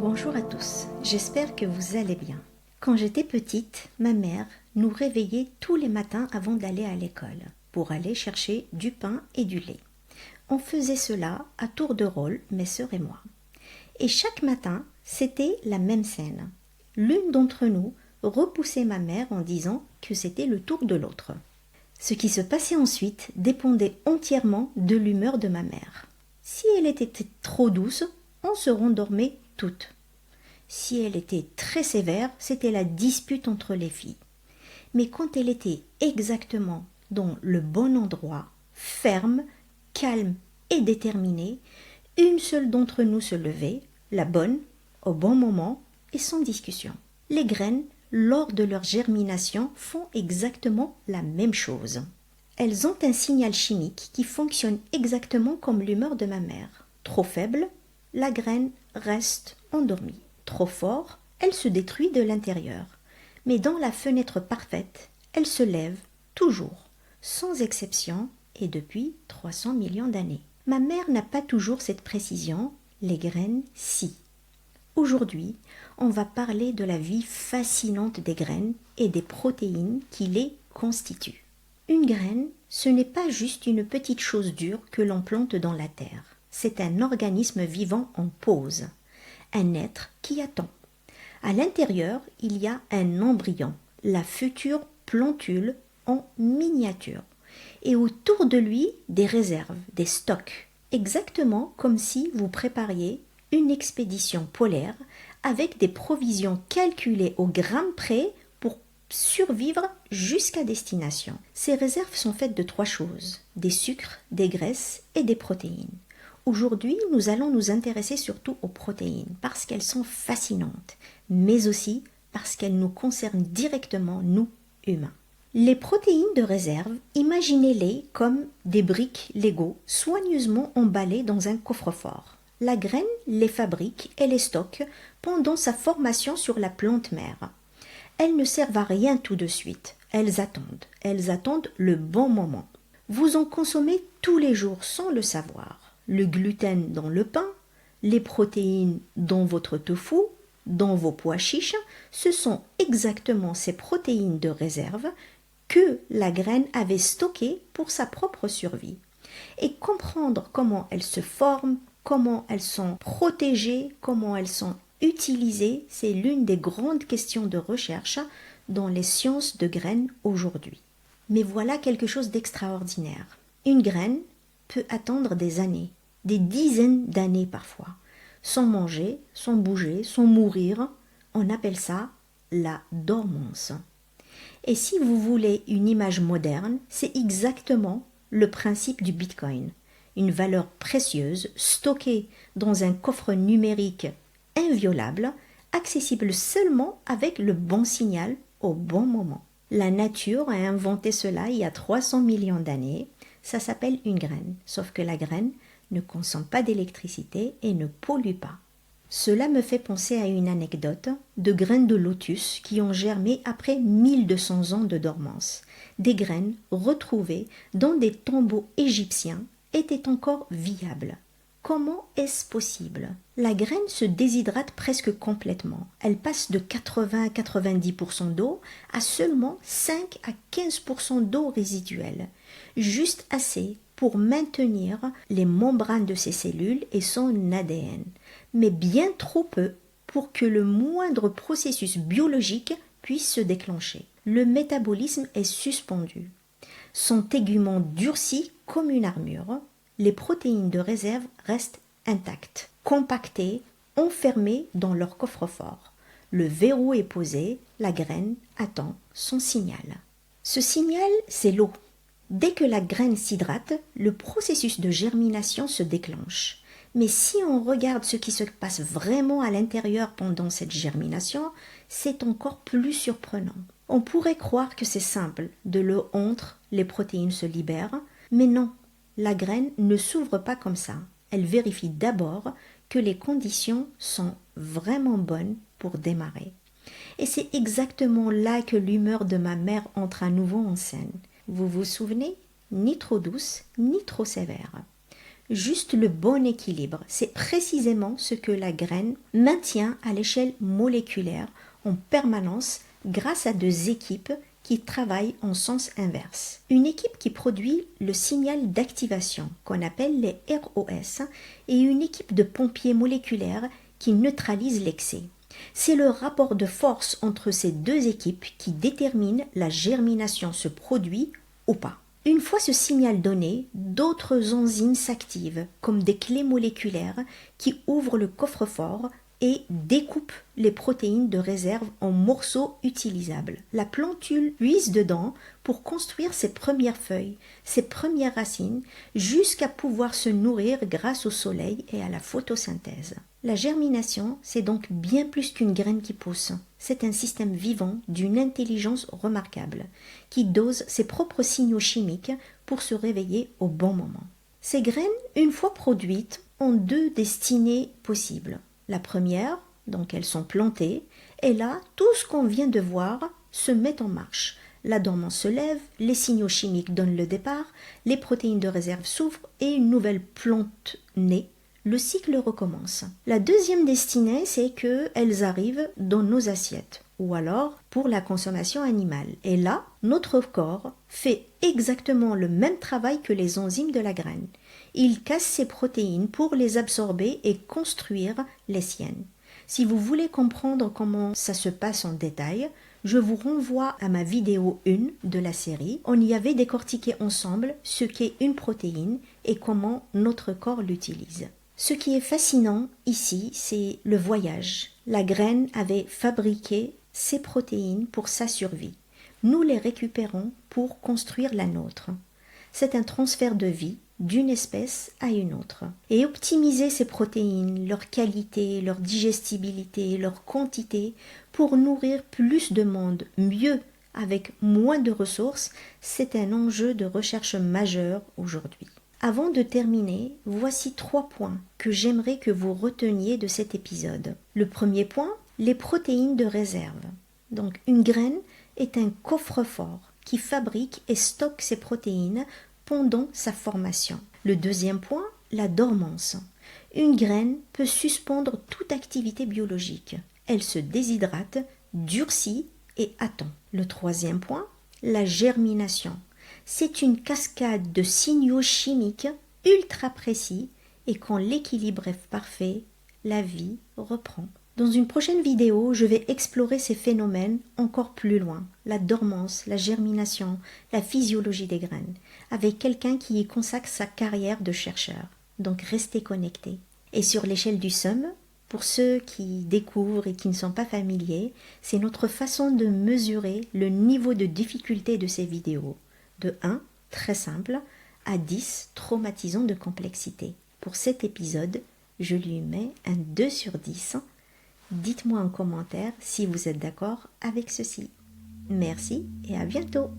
Bonjour à tous, j'espère que vous allez bien. Quand j'étais petite, ma mère nous réveillait tous les matins avant d'aller à l'école pour aller chercher du pain et du lait. On faisait cela à tour de rôle, mes sœurs et moi. Et chaque matin, c'était la même scène. L'une d'entre nous repoussait ma mère en disant que c'était le tour de l'autre. Ce qui se passait ensuite dépendait entièrement de l'humeur de ma mère. Si elle était trop douce, on se rendormait toutes. Si elle était très sévère, c'était la dispute entre les filles. Mais quand elle était exactement dans le bon endroit, ferme, calme et déterminée, une seule d'entre nous se levait, la bonne, au bon moment et sans discussion. Les graines, lors de leur germination, font exactement la même chose. Elles ont un signal chimique qui fonctionne exactement comme l'humeur de ma mère. Trop faible, la graine reste endormie. Trop fort, elle se détruit de l'intérieur. Mais dans la fenêtre parfaite, elle se lève toujours, sans exception et depuis 300 millions d'années. Ma mère n'a pas toujours cette précision, les graines si. Aujourd'hui, on va parler de la vie fascinante des graines et des protéines qui les constituent. Une graine, ce n'est pas juste une petite chose dure que l'on plante dans la terre. C'est un organisme vivant en pause, un être qui attend. À l'intérieur, il y a un embryon, la future plantule en miniature. Et autour de lui, des réserves, des stocks. Exactement comme si vous prépariez une expédition polaire avec des provisions calculées au gramme près pour survivre jusqu'à destination. Ces réserves sont faites de 3 choses, des sucres, des graisses et des protéines. Aujourd'hui, nous allons nous intéresser surtout aux protéines parce qu'elles sont fascinantes, mais aussi parce qu'elles nous concernent directement, nous, humains. Les protéines de réserve, imaginez-les comme des briques Lego soigneusement emballées dans un coffre-fort. La graine les fabrique et les stocke pendant sa formation sur la plante mère. Elles ne servent à rien tout de suite, elles attendent le bon moment. Vous en consommez tous les jours sans le savoir. Le gluten dans le pain, les protéines dans votre tofu, dans vos pois chiches, ce sont exactement ces protéines de réserve que la graine avait stockées pour sa propre survie. Et comprendre comment elles se forment, comment elles sont protégées, comment elles sont utilisées, c'est l'une des grandes questions de recherche dans les sciences de graines aujourd'hui. Mais voilà quelque chose d'extraordinaire. Une graine peut attendre des années, des dizaines d'années parfois, sans manger, sans bouger, sans mourir. On appelle ça la dormance. Et si vous voulez une image moderne, c'est exactement le principe du Bitcoin, une valeur précieuse stockée dans un coffre numérique inviolable, accessible seulement avec le bon signal au bon moment. La nature a inventé cela il y a 300 millions d'années. Ça s'appelle une graine, sauf que la graine ne consomme pas d'électricité et ne pollue pas. Cela me fait penser à une anecdote de graines de lotus qui ont germé après 1200 ans de dormance. Des graines retrouvées dans des tombeaux égyptiens étaient encore viables. Comment est-ce possible? La graine se déshydrate presque complètement. Elle passe de 80 à 90% d'eau à seulement 5 à 15% d'eau résiduelle, juste assez pour maintenir les membranes de ses cellules et son ADN, mais bien trop peu pour que le moindre processus biologique puisse se déclencher. Le métabolisme est suspendu. Son tégument durcit comme une armure. Les protéines de réserve restent intactes, compactées, enfermées dans leur coffre-fort. Le verrou est posé, la graine attend son signal. Ce signal, c'est l'eau. Dès que la graine s'hydrate, le processus de germination se déclenche. Mais si on regarde ce qui se passe vraiment à l'intérieur pendant cette germination, c'est encore plus surprenant. On pourrait croire que c'est simple, de l'eau entre, les protéines se libèrent, mais non, la graine ne s'ouvre pas comme ça. Elle vérifie d'abord que les conditions sont vraiment bonnes pour démarrer. Et c'est exactement là que l'humeur de ma mère entre à nouveau en scène. Vous vous souvenez? Ni trop douce, ni trop sévère. juste le bon équilibre. C'est précisément ce que la graine maintient à l'échelle moléculaire en permanence grâce à deux équipes qui travaillent en sens inverse. Une équipe qui produit le signal d'activation, qu'on appelle les ROS, et une équipe de pompiers moléculaires qui neutralise l'excès. C'est le rapport de force entre ces deux équipes qui détermine la germination se produit ou pas. Une fois ce signal donné, d'autres enzymes s'activent comme des clés moléculaires qui ouvrent le coffre-fort et découpent les protéines de réserve en morceaux utilisables. La plantule puise dedans pour construire ses premières feuilles, ses premières racines, jusqu'à pouvoir se nourrir grâce au soleil et à la photosynthèse. La germination, c'est donc bien plus qu'une graine qui pousse. C'est un système vivant d'une intelligence remarquable, qui dose ses propres signaux chimiques pour se réveiller au bon moment. Ces graines, une fois produites, ont deux destinées possibles. La première, donc elles sont plantées, et là, tout ce qu'on vient de voir se met en marche. La dormance se lève, les signaux chimiques donnent le départ, les protéines de réserve s'ouvrent et une nouvelle plante naît. Le cycle recommence. La deuxième destinée, c'est qu'elles arrivent dans nos assiettes, ou alors pour la consommation animale. Et là, notre corps fait exactement le même travail que les enzymes de la graine. Il casse ces protéines pour les absorber et construire les siennes. Si vous voulez comprendre comment ça se passe en détail, je vous renvoie à ma vidéo 1 de la série. On y avait décortiqué ensemble ce qu'est une protéine et comment notre corps l'utilise. Ce qui est fascinant ici, c'est le voyage. La graine avait fabriqué ses protéines pour sa survie. Nous les récupérons pour construire la nôtre. C'est un transfert de vie d'une espèce à une autre. Et optimiser ces protéines, leur qualité, leur digestibilité, leur quantité, pour nourrir plus de monde, mieux, avec moins de ressources, c'est un enjeu de recherche majeur aujourd'hui. Avant de terminer, voici 3 points que j'aimerais que vous reteniez de cet épisode. Le premier point, les protéines de réserve. Donc une graine est un coffre-fort qui fabrique et stocke ses protéines pendant sa formation. Le deuxième point, la dormance. Une graine peut suspendre toute activité biologique. Elle se déshydrate, durcit et attend. Le troisième point, la germination. C'est une cascade de signaux chimiques ultra précis et quand l'équilibre est parfait, la vie reprend. Dans une prochaine vidéo, je vais explorer ces phénomènes encore plus loin, la dormance, la germination, la physiologie des graines, avec quelqu'un qui y consacre sa carrière de chercheur. Donc restez connectés. Et sur l'échelle du SUM, pour ceux qui découvrent et qui ne sont pas familiers, c'est notre façon de mesurer le niveau de difficulté de ces vidéos. De 1, très simple, à 10, traumatisant de complexité. Pour cet épisode, je lui mets un 2 sur 10. Dites-moi en commentaire si vous êtes d'accord avec ceci. Merci et à bientôt.